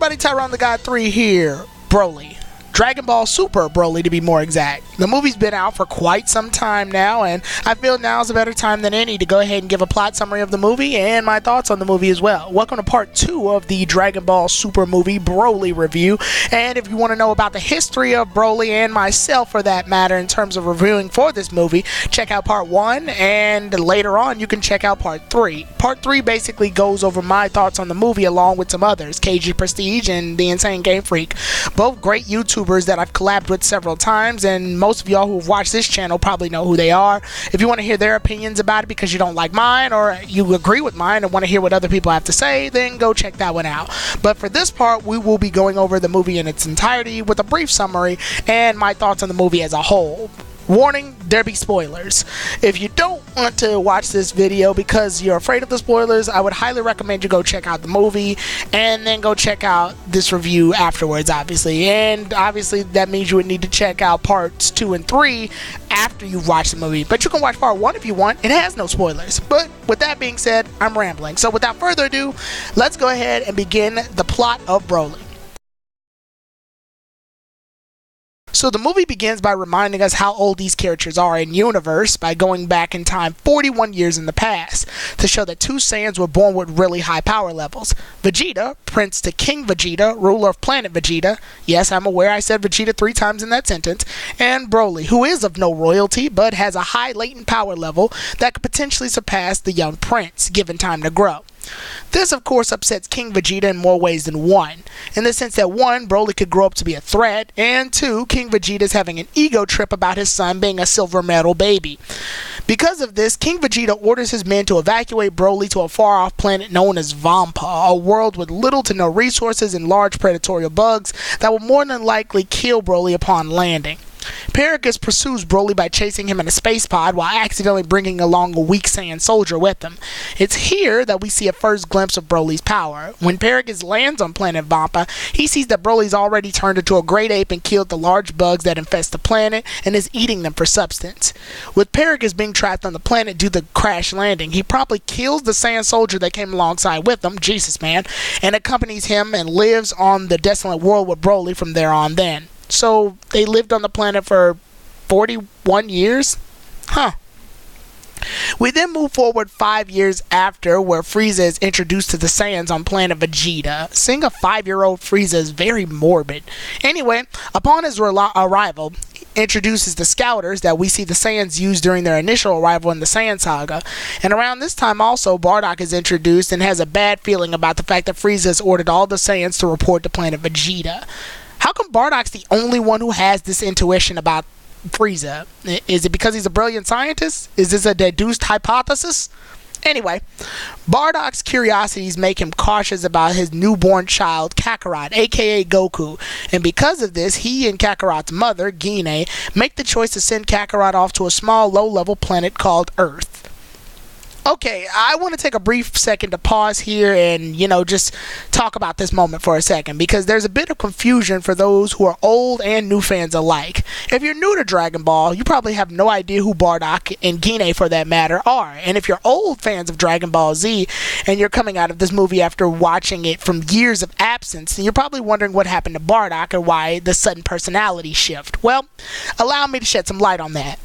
everybody, Tyrone the God 3 here. Broly. Dragon Ball Super Broly, to be more exact. The movie's been out for quite some time now, and I feel now's a better time than any to go ahead and give a plot summary of the movie and my thoughts on the movie as well. Welcome to part 2 of the Dragon Ball Super movie Broly review, and if you want to know about the history of Broly and myself for that matter in terms of reviewing for this movie, check out part 1, and later on you can check out part 3. Part 3 basically goes over my thoughts on the movie along with some others, KG Prestige and The Insane Game Freak, both great YouTubers that I've collabed with several times, and most of y'all who have watched this channel probably know who they are. If you want to hear their opinions about it because you don't like mine or you agree with mine and want to hear what other people have to say, then go check that one out. But for this part, we will be going over the movie in its entirety with a brief summary and my thoughts on the movie as a whole. Warning, there be spoilers. If you don't want to watch this video because you're afraid of the spoilers, I would highly recommend you go check out the movie and then go check out this review afterwards, obviously. And obviously that means you would need to check out parts 2 and 3 after you've watched the movie. But you can watch part 1 if you want. It has no spoilers. But with that being said, I'm rambling. So without further ado, let's go ahead and begin the plot of Broly. So the movie begins by reminding us how old these characters are in universe by going back in time 41 years in the past to show that two Saiyans were born with really high power levels. Vegeta, Prince to King Vegeta, ruler of planet Vegeta, yes, I'm aware I said Vegeta 3 times in that sentence, and Broly, who is of no royalty but has a high latent power level that could potentially surpass the young prince given time to grow. This, of course, upsets King Vegeta in more ways than one, in the sense that 1, Broly could grow up to be a threat, and 2, King Vegeta is having an ego trip about his son being a silver medal baby. Because of this, King Vegeta orders his men to evacuate Broly to a far-off planet known as Vampa, a world with little to no resources and large predatory bugs that will more than likely kill Broly upon landing. Paragus pursues Broly by chasing him in a space pod while accidentally bringing along a weak Saiyan soldier with him. It's here that we see a first glimpse of Broly's power. When Paragus lands on planet Vampa, he sees that Broly's already turned into a great ape and killed the large bugs that infest the planet and is eating them for substance. With Paragus being trapped on the planet due to the crash landing, he promptly kills the Saiyan soldier that came alongside with him, Jesus man, and accompanies him and lives on the desolate world with Broly from there on then. So they lived on the planet for 41 years? Huh. We then move forward 5 years after, where Frieza is introduced to the Saiyans on planet Vegeta. Seeing a 5-year-old Frieza is very morbid. Anyway, upon his arrival, he introduces the Scouters that we see the Saiyans use during their initial arrival in the Saiyan Saga. And around this time also, Bardock is introduced and has a bad feeling about the fact that Frieza has ordered all the Saiyans to report to planet Vegeta. How come Bardock's the only one who has this intuition about Frieza? Is it because he's a brilliant scientist? Is this a deduced hypothesis? Anyway, Bardock's curiosities make him cautious about his newborn child, Kakarot, aka Goku. And because of this, he and Kakarot's mother, Gine, make the choice to send Kakarot off to a small, low-level planet called Earth. Okay, I want to take a brief second to pause here and, just talk about this moment for a second, because there's a bit of confusion for those who are old and new fans alike. If you're new to Dragon Ball, you probably have no idea who Bardock and Gine, for that matter, are. And if you're old fans of Dragon Ball Z and you're coming out of this movie after watching it from years of absence, then you're probably wondering what happened to Bardock and why the sudden personality shift. Well, allow me to shed some light on that.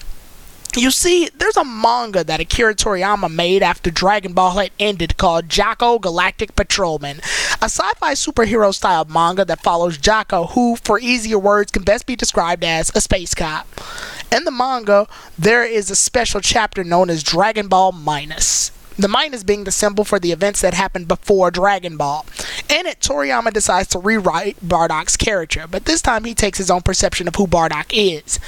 You see, there's a manga that Akira Toriyama made after Dragon Ball had ended called Jocko Galactic Patrolman, a sci-fi superhero style manga that follows Jocko, who, for easier words, can best be described as a space cop. In the manga, there is a special chapter known as Dragon Ball Minus. The minus being the symbol for the events that happened before Dragon Ball. In it, Toriyama decides to rewrite Bardock's character, but this time he takes his own perception of who Bardock is.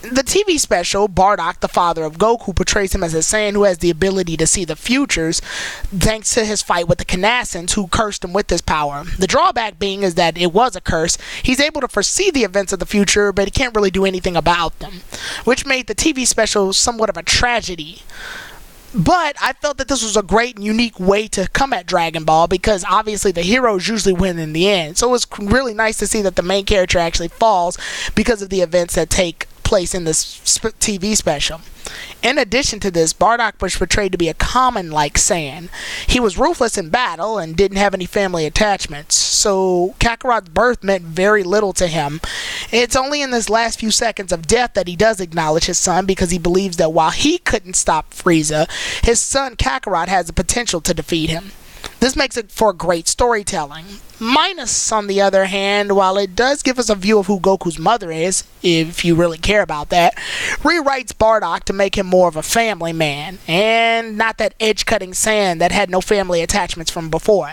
The TV special, Bardock, the father of Goku, portrays him as a Saiyan who has the ability to see the futures thanks to his fight with the Kanassans who cursed him with this power. The drawback being is that it was a curse. He's able to foresee the events of the future, but he can't really do anything about them, which made the TV special somewhat of a tragedy. But I felt that this was a great and unique way to come at Dragon Ball, because obviously the heroes usually win in the end. So it was really nice to see that the main character actually falls because of the events that take place in this TV special. In addition to this, Bardock was portrayed to be a common-like Saiyan. He was ruthless in battle and didn't have any family attachments, so Kakarot's birth meant very little to him. It's only in this last few seconds of death that he does acknowledge his son, because he believes that while he couldn't stop Frieza, his son Kakarot has the potential to defeat him. This makes it for great storytelling. Minus, on the other hand, while it does give us a view of who Goku's mother is, if you really care about that, rewrites Bardock to make him more of a family man, and not that edge-cutting Saiyan that had no family attachments from before.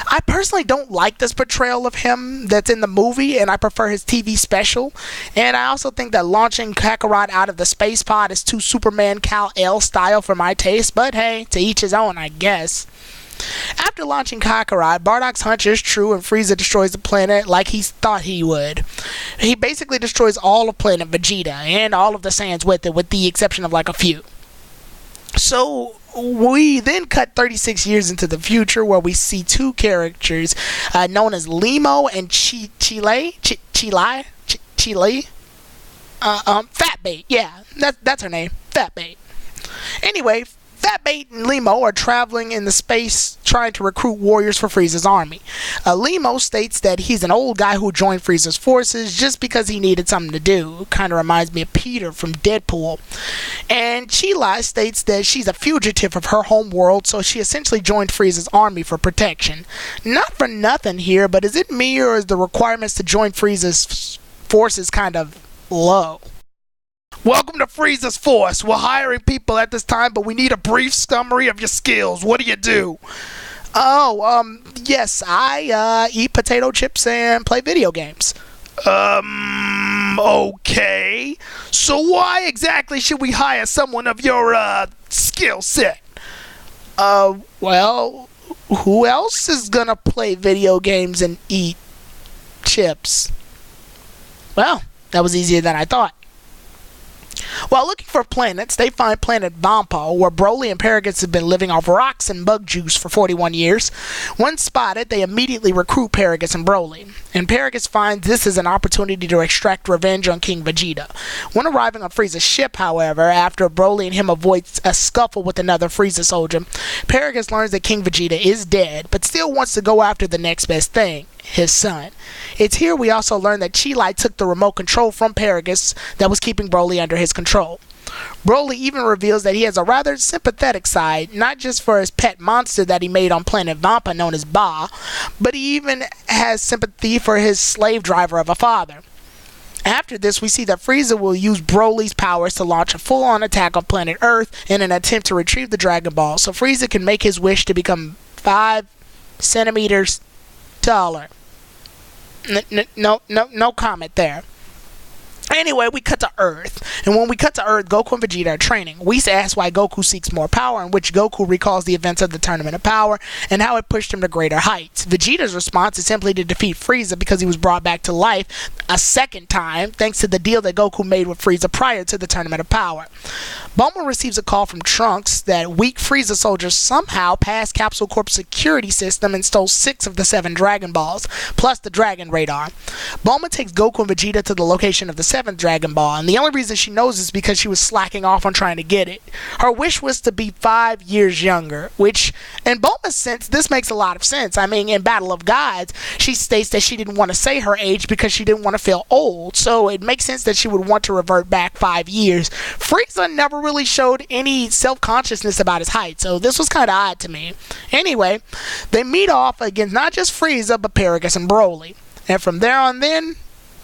I personally don't like this portrayal of him that's in the movie, and I prefer his TV special, and I also think that launching Kakarot out of the space pod is too Superman Kal-El style for my taste, but hey, to each his own, I guess. After launching Kakarot, Bardock's hunch is true and Frieza destroys the planet like he thought he would. He basically destroys all of planet Vegeta and all of the Saiyans with it, with the exception of like a few. So we then cut 36 years into the future, where we see two characters known as Limo and Chile. Fatbait, yeah, that's her name, Fatbait. Anyway, Fatbait and Limo are traveling in the space trying to recruit warriors for Frieza's army. Limo states that he's an old guy who joined Frieza's forces just because he needed something to do. Kind of reminds me of Peter from Deadpool. And Chila states that she's a fugitive of her home world, so she essentially joined Frieza's army for protection. Not for nothing here, but is it me or is the requirements to join Frieza's forces kind of low? Welcome to Frieza's Force. We're hiring people at this time, but we need a brief summary of your skills. What do you do? Yes, I eat potato chips and play video games. Okay. So why exactly should we hire someone of your, skill set? Well, who else is gonna play video games and eat chips? Well, that was easier than I thought. While looking for planets, they find planet Vampo, where Broly and Paragus have been living off rocks and bug juice for 41 years. Once spotted, they immediately recruit Paragus and Broly, and Paragus finds this as an opportunity to extract revenge on King Vegeta. When arriving on Frieza's ship, however, after Broly and him avoid a scuffle with another Frieza soldier, Paragus learns that King Vegeta is dead, but still wants to go after the next best thing, his son. It's here we also learn that Chilai took the remote control from Paragus that was keeping Broly under his control. Broly even reveals that he has a rather sympathetic side, not just for his pet monster that he made on planet Vampa known as Ba, but he even has sympathy for his slave driver of a father. After this, we see that Frieza will use Broly's powers to launch a full-on attack on planet Earth in an attempt to retrieve the Dragon Ball, so Frieza can make his wish to become 5 centimeters taller. No comment there. Anyway, we cut to Earth, and when we cut to Earth, Goku and Vegeta are training. Whis asks why Goku seeks more power, in which Goku recalls the events of the Tournament of Power and how it pushed him to greater heights. Vegeta's response is simply to defeat Frieza because he was brought back to life a second time thanks to the deal that Goku made with Frieza prior to the Tournament of Power. Bulma receives a call from Trunks that weak Frieza soldiers somehow passed Capsule Corp's security system and stole 6 of the 7 Dragon Balls, plus the Dragon Radar. Bulma takes Goku and Vegeta to the location of the 7th Dragon Ball, and the only reason she knows is because she was slacking off on trying to get it. Her wish was to be 5 years younger, which, in Bulma's sense, this makes a lot of sense. I mean, in Battle of Gods, she states that she didn't want to say her age because she didn't want to feel old, so it makes sense that she would want to revert back 5 years. Frieza never really showed any self-consciousness about his height, so this was kind of odd to me. Anyway, they meet off against not just Frieza, but Paragus and Broly. And from there on then,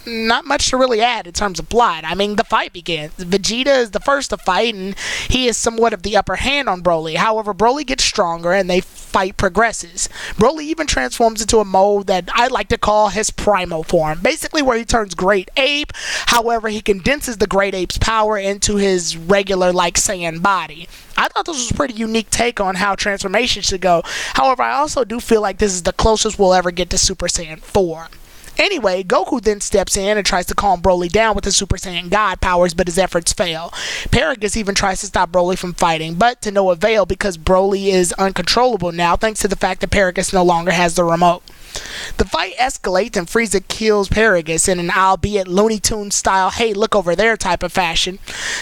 not much to really add in terms of plot. I mean, the fight begins. Vegeta is the first to fight, and he is somewhat of the upper hand on Broly. However, Broly gets stronger, and the fight progresses. Broly even transforms into a mode that I like to call his Primo form, basically where he turns Great Ape. However, he condenses the Great Ape's power into his regular, like, Saiyan body. I thought this was a pretty unique take on how transformation should go. However, I also do feel like this is the closest we'll ever get to Super Saiyan 4. Anyway, Goku then steps in and tries to calm Broly down with his Super Saiyan God powers, but his efforts fail. Paragus even tries to stop Broly from fighting, but to no avail because Broly is uncontrollable now thanks to the fact that Paragus no longer has the remote. The fight escalates and Frieza kills Paragus in an albeit Looney Tunes style, hey look over there type of fashion,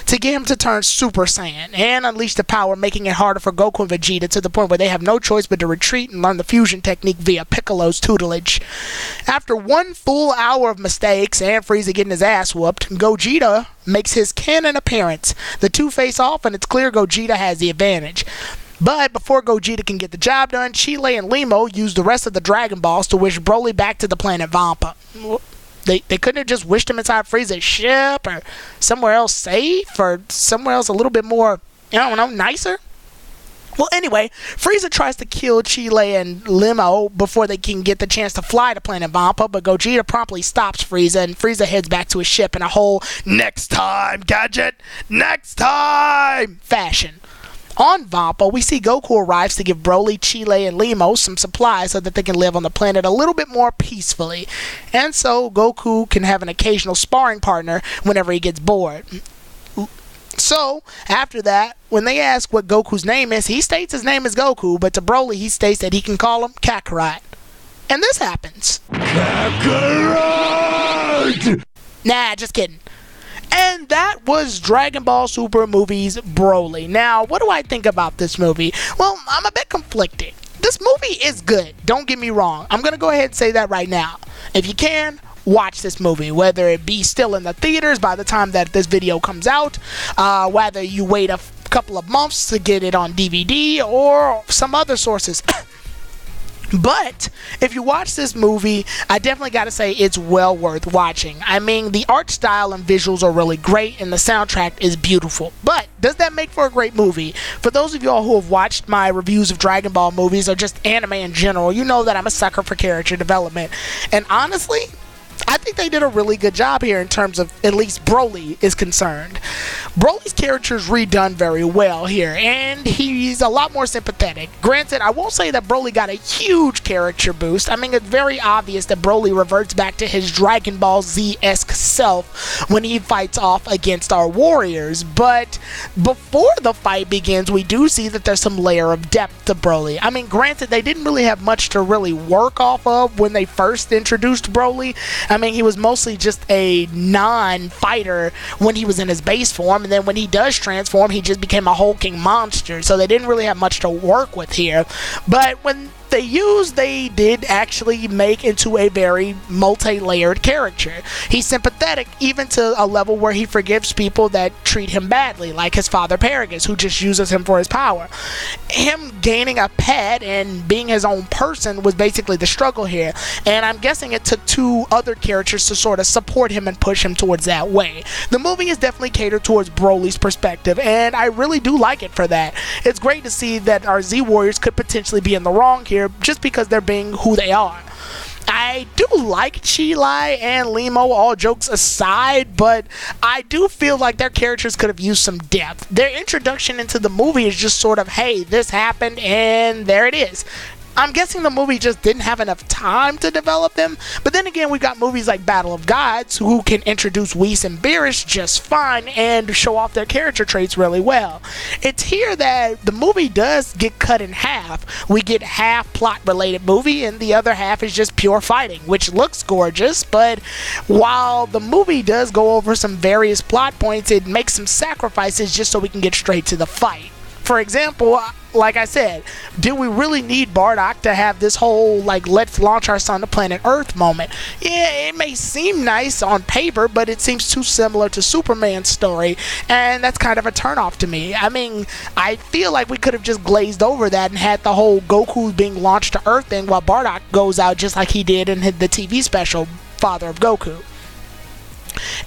to get him to turn Super Saiyan and unleash the power, making it harder for Goku and Vegeta to the point where they have no choice but to retreat and learn the fusion technique via Piccolo's tutelage. After one full hour of mistakes and Frieza getting his ass whooped, Gogeta makes his canon appearance. The two face off and it's clear Gogeta has the advantage. But before Gogeta can get the job done, Chile and Limo use the rest of the Dragon Balls to wish Broly back to the planet Vampa. They couldn't have just wished him inside Frieza's ship or somewhere else safe or somewhere else a little bit more, I don't know, nicer? Well, anyway, Frieza tries to kill Chile and Limo before they can get the chance to fly to planet Vampa, but Gogeta promptly stops Frieza, and Frieza heads back to his ship in a whole next time, Gadget, next time fashion. On Vampa, we see Goku arrives to give Broly, Chile, and Limo some supplies so that they can live on the planet a little bit more peacefully. And so Goku can have an occasional sparring partner whenever he gets bored. So, after that, when they ask what Goku's name is, he states his name is Goku, but to Broly he states that he can call him Kakarot. And this happens. Kakarot! Nah, just kidding. And that was Dragon Ball Super Movie's Broly. Now, what do I think about this movie? Well, I'm a bit conflicted. This movie is good, don't get me wrong. I'm going to go ahead and say that right now. If you can, watch this movie, whether it be still in the theaters by the time that this video comes out, whether you wait a couple of months to get it on DVD or some other sources. But if you watch this movie, I definitely got to say it's well worth watching. I mean, the art style and visuals are really great and the soundtrack is beautiful. But does that make for a great movie? For those of y'all who have watched my reviews of Dragon Ball movies or just anime in general, you know that I'm a sucker for character development. And honestly, I think they did a really good job here in terms of at least Broly is concerned. Broly's character is redone very well here, and he's a lot more sympathetic. Granted, I won't say that Broly got a huge character boost. I mean, it's very obvious that Broly reverts back to his Dragon Ball Z-esque self when he fights off against our warriors, but before the fight begins, we do see that there's some layer of depth to Broly. I mean, granted, they didn't really have much to really work off of when they first introduced Broly. I mean, he was mostly just a non-fighter when he was in his base form, and then when he does transform, he just became a hulking monster, so they didn't really have much to work with here. But when they did actually make into a very multi-layered character. He's sympathetic even to a level where he forgives people that treat him badly, like his father Paragus, who just uses him for his power. Him gaining a pet and being his own person was basically the struggle here, and I'm guessing it took two other characters to sort of support him and push him towards that way. The movie is definitely catered towards Broly's perspective, and I really do like it for that. It's great to see that our Z-Warriors could potentially be in the wrong here just because they're being who they are. I do like Chile and Limo, all jokes aside, but I do feel like their characters could have used some depth. Their introduction into the movie is just sort of, hey, this happened and there it is. I'm guessing the movie just didn't have enough time to develop them, but then again, we've got movies like Battle of Gods who can introduce Whis and Beerus just fine and show off their character traits really well. It's here that the movie does get cut in half. We get half plot-related movie and the other half is just pure fighting, which looks gorgeous, but while the movie does go over some various plot points, it makes some sacrifices just so we can get straight to the fight. For example, like I said, do we really need Bardock to have this whole, like, let's launch our son to planet Earth moment? Yeah, it may seem nice on paper, but it seems too similar to Superman's story, and that's kind of a turnoff to me. I mean, I feel like we could have just glazed over that and had the whole Goku being launched to Earth thing while Bardock goes out just like he did in the TV special, Father of Goku.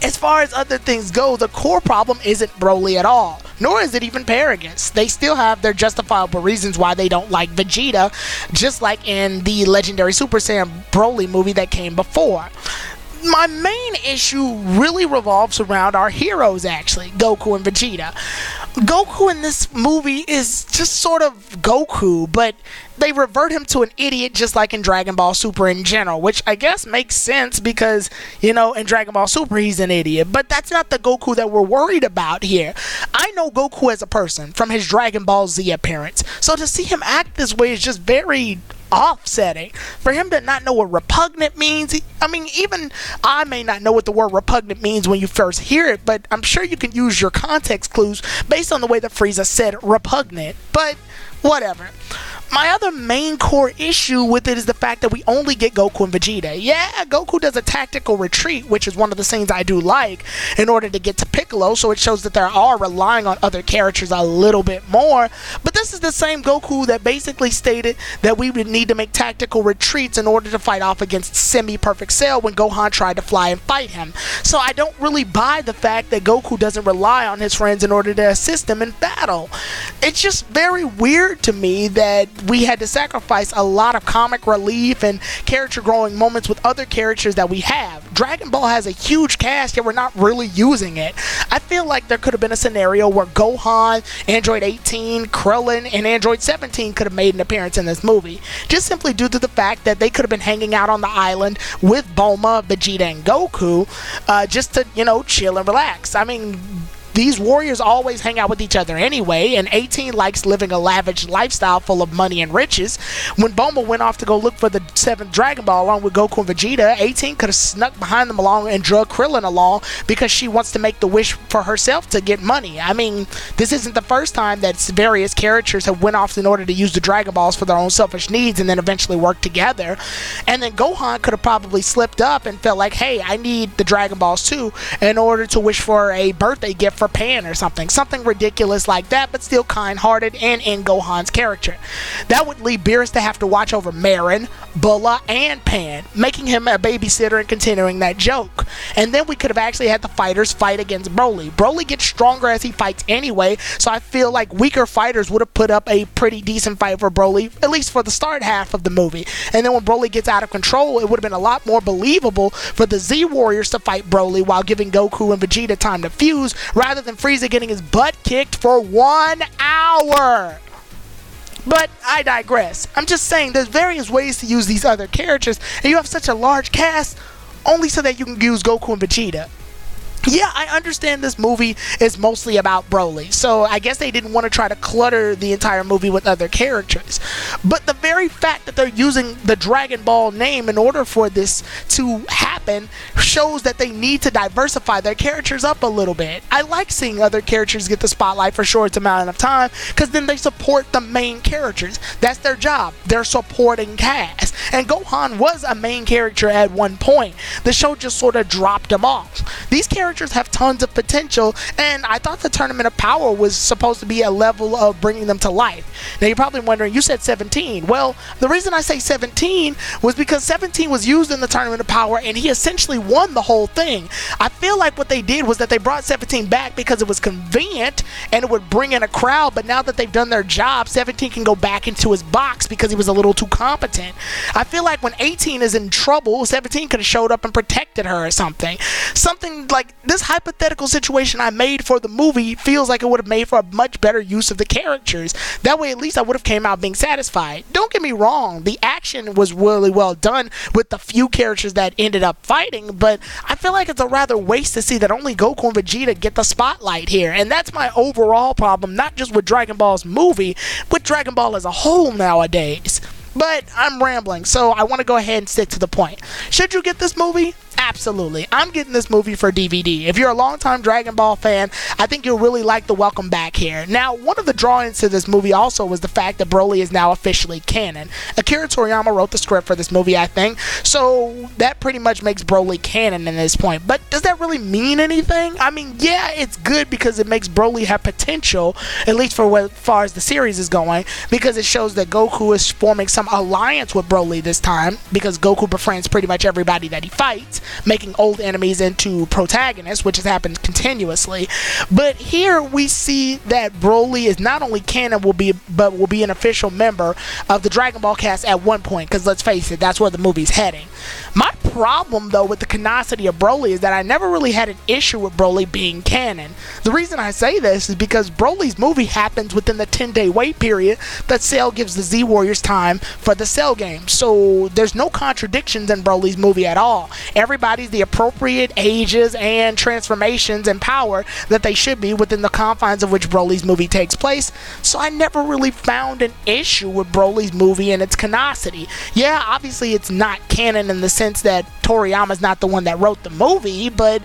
As far as other things go, the core problem isn't Broly at all, nor is it even Paragus. They still have their justifiable reasons why they don't like Vegeta, just like in the legendary Super Saiyan Broly movie that came before. My main issue really revolves around our heroes, actually, Goku and Vegeta. Goku in this movie is just sort of Goku, but they revert him to an idiot just like in Dragon Ball Super in general, which I guess makes sense because, you know, in Dragon Ball Super he's an idiot, but that's not the Goku that we're worried about here. I know Goku as a person from his Dragon Ball Z appearance, so to see him act this way is just very offsetting. For him to not know what repugnant means, I mean, even I may not know what the word repugnant means when you first hear it, but I'm sure you can use your context clues based on the way that Frieza said repugnant. But whatever. My other main core issue with it is the fact that we only get Goku and Vegeta. Yeah, Goku does a tactical retreat, which is one of the scenes I do like, in order to get to Piccolo, so it shows that they are relying on other characters a little bit more. But this is the same Goku that basically stated that we would need to make tactical retreats in order to fight off against Semi-Perfect Cell when Gohan tried to fly and fight him. So I don't really buy the fact that Goku doesn't rely on his friends in order to assist him in battle. It's just very weird to me that we had to sacrifice a lot of comic relief and character growing moments with other characters that we have. Dragon Ball has a huge cast, yet we're not really using it. I feel like there could have been a scenario where Gohan, Android 18, Krillin, and Android 17 could have made an appearance in this movie, just simply due to the fact that they could have been hanging out on the island with Bulma, Vegeta, and Goku, just to, chill and relax. I mean, these warriors always hang out with each other anyway, and 18 likes living a lavish lifestyle full of money and riches. When Bulma went off to go look for the 7th Dragon Ball along with Goku and Vegeta, 18 could have snuck behind them along and drug Krillin along because she wants to make the wish for herself to get money. I mean, this isn't the first time that various characters have went off in order to use the Dragon Balls for their own selfish needs and then eventually work together. And then Gohan could have probably slipped up and felt like, hey, I need the Dragon Balls too in order to wish for a birthday gift for Pan or something ridiculous like that, but still kind-hearted and in Gohan's character. That would lead Beerus to have to watch over Marin, Bulla, and Pan, making him a babysitter and continuing that joke. And then we could have actually had the fighters fight against Broly. Broly gets stronger as he fights anyway, so I feel like weaker fighters would have put up a pretty decent fight for Broly, at least for the start half of the movie. And then when Broly gets out of control, it would have been a lot more believable for the Z Warriors to fight Broly while giving Goku and Vegeta time to fuse, rather than Frieza getting his butt kicked for 1 hour. But I digress. I'm just saying there's various ways to use these other characters, and you have such a large cast only so that you can use Goku and Vegeta. Yeah, I understand this movie is mostly about Broly, so I guess they didn't want to try to clutter the entire movie with other characters. But the very fact that they're using the Dragon Ball name in order for this to happen shows that they need to diversify their characters up a little bit. I like seeing other characters get the spotlight for a short amount of time, because then they support the main characters. That's their job. They're supporting cast. And Gohan was a main character at one point. The show just sort of dropped him off. These characters have tons of potential, and I thought the Tournament of Power was supposed to be a level of bringing them to life. Now you're probably wondering, you said 17. Well, the reason I say 17 was because 17 was used in the Tournament of Power and he essentially won the whole thing. I feel like what they did was that they brought 17 back because it was convenient and it would bring in a crowd, but now that they've done their job, 17 can go back into his box because he was a little too competent. I feel like when 18 is in trouble, 17 could have showed up and protected her or something. Something like this hypothetical situation I made for the movie feels like it would have made for a much better use of the characters. That way at least I would have came out being satisfied. Don't get me wrong, the action was really well done with the few characters that ended up fighting, but I feel like it's a rather waste to see that only Goku and Vegeta get the spotlight here, and that's my overall problem, not just with Dragon Ball's movie, with Dragon Ball as a whole nowadays. But I'm rambling, so I want to go ahead and stick to the point. Should you get this movie? Absolutely. I'm getting this movie for DVD. If you're a longtime Dragon Ball fan, I think you'll really like the welcome back here. Now, one of the drawings to this movie also was the fact that Broly is now officially canon. Akira Toriyama wrote the script for this movie, I think, so that pretty much makes Broly canon at this point. But does that really mean anything? I mean, yeah, it's good because it makes Broly have potential, at least for as far as the series is going, because it shows that Goku is forming some alliance with Broly this time, because Goku befriends pretty much everybody that he fights, making old enemies into protagonists, which has happened continuously. But here we see that Broly is not only canon, but will be an official member of the Dragon Ball cast at one point, because let's face it, that's where the movie's heading. entertaining. My problem, though, with the canonicity of Broly is that I never really had an issue with Broly being canon. The reason I say this is because Broly's movie happens within the 10-day wait period that Cell gives the Z Warriors time for the Cell game. So there's no contradictions in Broly's movie at all. Everybody's the appropriate ages and transformations and power that they should be within the confines of which Broly's movie takes place. So I never really found an issue with Broly's movie and its canonicity. Yeah, obviously it's not canon in the sense that Toriyama's not the one that wrote the movie, but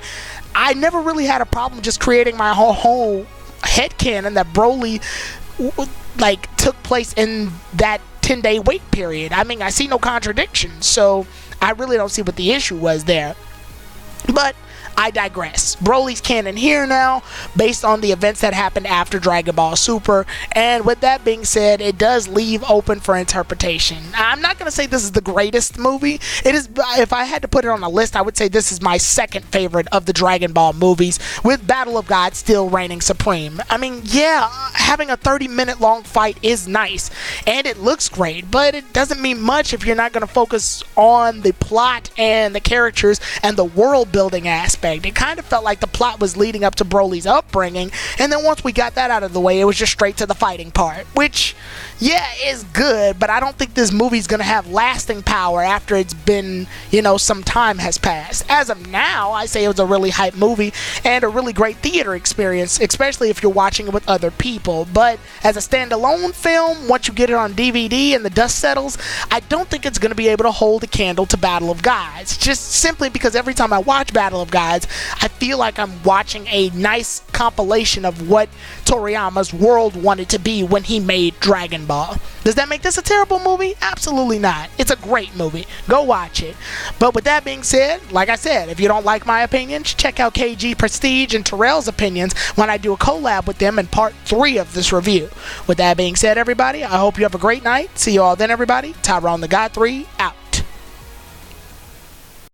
I never really had a problem just creating my whole headcanon that Broly like took place in that 10-day wait period. I mean, I see no contradiction, so I really don't see what the issue was there. But I digress. Broly's canon here now, based on the events that happened after Dragon Ball Super, and with that being said, it does leave open for interpretation. I'm not going to say this is the greatest movie. It is, if I had to put it on a list, I would say this is my second favorite of the Dragon Ball movies, with Battle of Gods still reigning supreme. I mean, yeah, having a 30-minute long fight is nice, and it looks great, but it doesn't mean much if you're not going to focus on the plot and the characters and the world-building aspect. It kind of felt like the plot was leading up to Broly's upbringing, and then once we got that out of the way, it was just straight to the fighting part, which, yeah, is good, but I don't think this movie's gonna have lasting power after it's been, you know, some time has passed. As of now, I say it was a really hype movie and a really great theater experience, especially if you're watching it with other people, but as a standalone film, once you get it on DVD and the dust settles, I don't think it's gonna be able to hold a candle to Battle of Gods, just simply because every time I watch Battle of Gods, I feel like I'm watching a nice compilation of what Toriyama's world wanted to be when he made Dragon Ball. Does that make this a terrible movie? Absolutely not. It's a great movie. Go watch it. But with that being said, like I said, if you don't like my opinions, check out KG Prestige and Terrell's opinions when I do a collab with them in part 3 of this review. With that being said, everybody, I hope you have a great night. See you all then, everybody. Tyrone the God 3 out.